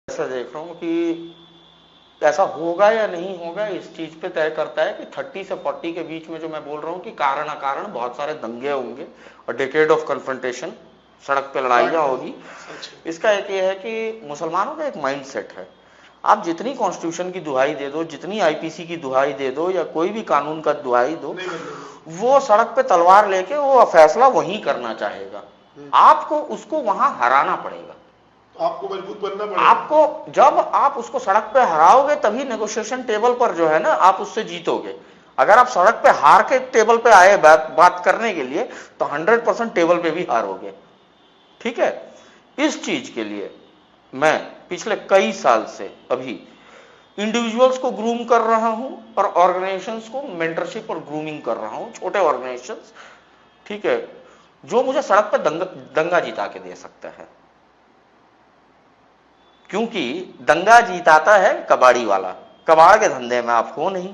ऐसा देख रहा हूँ कि ऐसा होगा या नहीं होगा, इस चीज पे तय करता है कि 30 से 40 के बीच में जो मैं बोल रहा हूँ कि कारण अकारण बहुत सारे दंगे होंगे और डिकेड ऑफ कन्फ्रंटेशन, सड़क पे लड़ाइयाँ होगी। इसका एक ये है कि मुसलमानों का एक माइंड सेट है, आप जितनी कॉन्स्टिट्यूशन की दुहाई दे दो, जितनी आईपीसी की दुहाई दे दो या कोई भी कानून का दुहाई दो, वो सड़क पे तलवार लेके वो फैसला वहीं करना चाहेगा। आपको उसको वहां हराना पड़ेगा, आपको मजबूत बनना पड़ेगा। आपको जब आप उसको सड़क पे हराओगे तभी नेगोशिएशन टेबल पर जो है ना आप उससे जीतोगे। अगर आप सड़क पे हार के टेबल पे आए बात करने के लिए तो 100% टेबल पे भी हारोगे। ठीक है, इस चीज के लिए मैं पिछले कई साल से अभी इंडिविजुअल्स को ग्रूम कर रहा हूं और ऑर्गेनाइजेशंस को मेंटरशिप और ग्रूमिंग कर रहा हूं, छोटे ऑर्गेनाइजेशंस, ठीक है, जो मुझे सड़क पे दंगा जिता के दे सकता है। क्योंकि दंगा जीताता है कबाड़ी वाला, कबाड़ के धंधे में आप हो नहीं।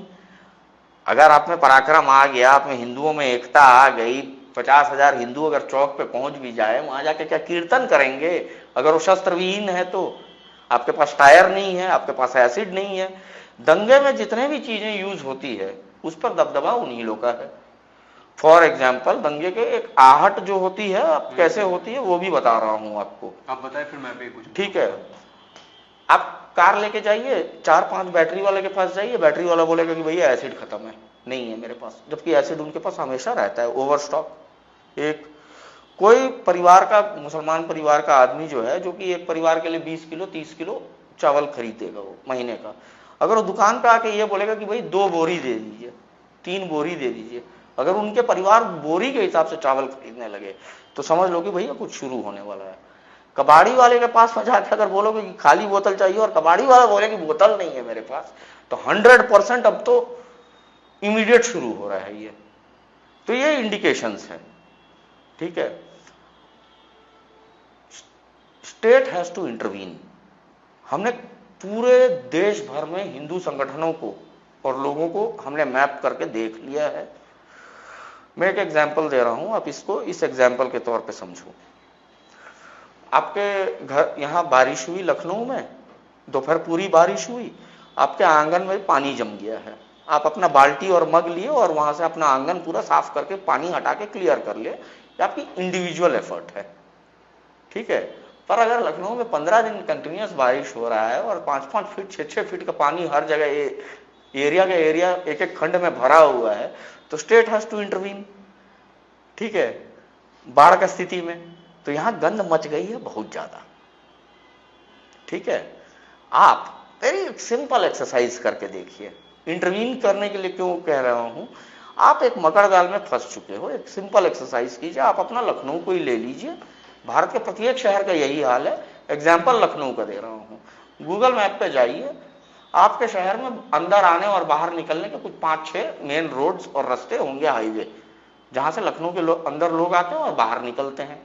अगर आप में पराक्रम आ गया, आप में हिंदुओं में एकता आ गई, 50,000 हिंदू अगर चौक पे पहुंच भी जाए, वहां जाके क्या कीर्तन करेंगे अगर वो शस्त्रविहीन है तो? आपके पास टायर नहीं है, आपके पास एसिड नहीं है। दंगे में जितने भी चीजें यूज होती है उस पर दबदबा उन्हीं लोग का है। फॉर एग्जाम्पल दंगे के एक आहट जो होती है अब कैसे होती है वो भी बता रहा हूं आपको। आप बताएं फिर मैं भी कुछ। ठीक है, आप कार लेके जाइए, 4-5 बैटरी वाले के पास जाइए, बैटरी वाला बोलेगा कि भैया एसिड खत्म है, नहीं है मेरे पास, जबकि एसिड उनके पास हमेशा रहता है, ओवर स्टॉक। एक कोई परिवार का, मुसलमान परिवार का आदमी जो है, जो कि एक परिवार के लिए 20 किलो 30 किलो चावल खरीदेगा वो महीने का, अगर वो दुकान पे आके ये बोलेगा कि भाई 2 बोरी दे दीजिए, 3 बोरी दे दीजिए, अगर उनके परिवार बोरी के हिसाब से चावल खरीदने लगे तो समझ लो कि भैया कुछ शुरू होने वाला है। कबाड़ी वाले के पास में जाकर अगर बोलोगे कि खाली बोतल चाहिए और कबाड़ी वाला बोले कि बोतल नहीं है मेरे पास, तो 100% अब तो इमीडिएट शुरू हो रहा है ये। तो ये इंडिकेशंस है। ठीक है, स्टेट हैज टू इंटरवीन। हमने पूरे देश भर में हिंदू संगठनों को और लोगों को हमने मैप करके देख लिया है। मैं एक एग्जांपल दे रहा हूं, आप इसको इस एग्जांपल के तौर पे समझो। आपके घर यहां बारिश हुई लखनऊ में, दोपहर पूरी बारिश हुई, आपके आंगन में पानी जम गया है, आप अपना बाल्टी और मग लिए और वहां से अपना आंगन पूरा साफ करके पानी हटा के क्लियर कर लिए, ये आपकी इंडिविजुअल एफर्ट है। ठीक है, पर अगर लखनऊ में 15 दिन कंटिन्यूस बारिश हो रहा है और 5-5 फीट 6-6 फीट का पानी हर जगह एरिया एक एक खंड में भरा हुआ है, तो स्टेट हैज टू इंटरवीन। ठीक है, बाढ़ का स्थिति में तो यहां गंद मच गई है बहुत ज्यादा। ठीक है, आप वेरी सिंपल एक्सरसाइज करके देखिए। इंटरवीन करने के लिए क्यों कह रहा हूं, आप एक मकर जाल में फंस चुके हो, एक सिंपल एक्सरसाइज कीजिए। आप अपना लखनऊ को ही ले लीजिए, भारत के प्रत्येक शहर का यही हाल है, एग्जाम्पल लखनऊ का दे रहा हूं। गूगल मैप पे जाइए, आपके शहर में अंदर आने और बाहर निकलने के कुछ 5-6 मेन रोड्स और रास्ते होंगे, हाईवे, जहां से लखनऊ के अंदर लोग आते हैं और बाहर निकलते हैं।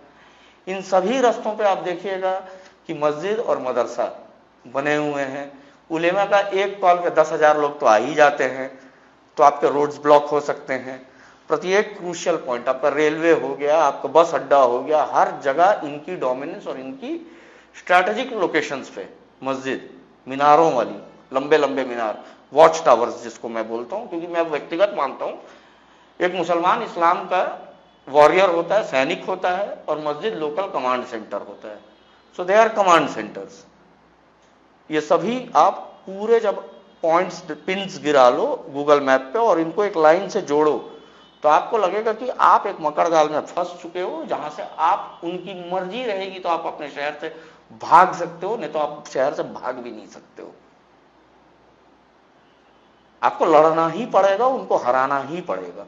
इन सभी रास्तों पे आप देखिएगा कि मस्जिद और मदरसा बने हुए हैं। उलेमा का एक कॉल पे 10,000 लोग तो आ ही जाते हैं, तो आपके रोड्स ब्लॉक हो सकते हैं। प्रत्येक क्रूशियल पॉइंट, आपका रेलवे हो गया, आपका बस अड्डा हो गया, हर जगह इनकी डोमिनेंस और इनकी स्ट्रैटेजिक लोकेशंस पे मस्जिद, मीनारों वाली लंबे लंबे मीनार, वॉच टावर्स जिसको मैं बोलता हूं, क्योंकि मैं व्यक्तिगत मानता हूं एक मुसलमान इस्लाम का वॉरियर होता है, सैनिक होता है, और मस्जिद लोकल कमांड सेंटर होता है। सो दे आर कमांड सेंटर्स। ये सभी आप पूरे जब पॉइंट्स पिंस गिरा लो गूगल मैप पे और इनको एक लाइन से जोड़ो, तो आपको लगेगा कि आप एक मकर जाल में फंस चुके हो, जहां से आप, उनकी मर्जी रहेगी तो आप अपने शहर से भाग सकते हो, नहीं तो आप शहर से भाग भी नहीं सकते हो। आपको लड़ना ही पड़ेगा, उनको हराना ही पड़ेगा।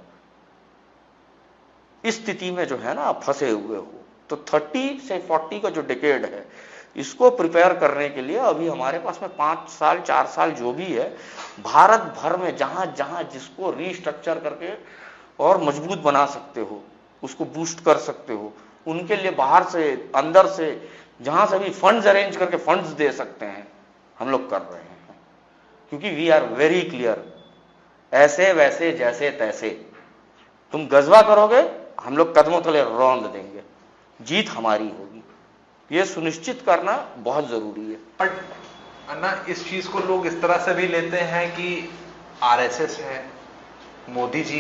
इस स्थिति में जो है ना आप फंसे हुए हो। तो 30 से 40 का जो डिकेड है, इसको प्रिपेयर करने के लिए अभी हमारे पास में 5 साल 4 साल जो भी है, भारत भर में जहां जहां जिसको रीस्ट्रक्चर करके और मजबूत बना सकते हो, उसको बूस्ट कर सकते हो, उनके लिए बाहर से अंदर से जहां से भी फंड्स अरेंज करके फंड्स दे सकते हैं, हम लोग कर रहे हैं। क्योंकि वी आर वेरी क्लियर, ऐसे वैसे जैसे तैसे तुम गजवा करोगे, हम लोग कदमों तले रौंद देंगे, जीत हमारी होगी। ये सुनिश्चित करना बहुत जरूरी है। ना इस चीज को लोग इस तरह से भी लेते हैं कि आरएसएस है, मोदी जी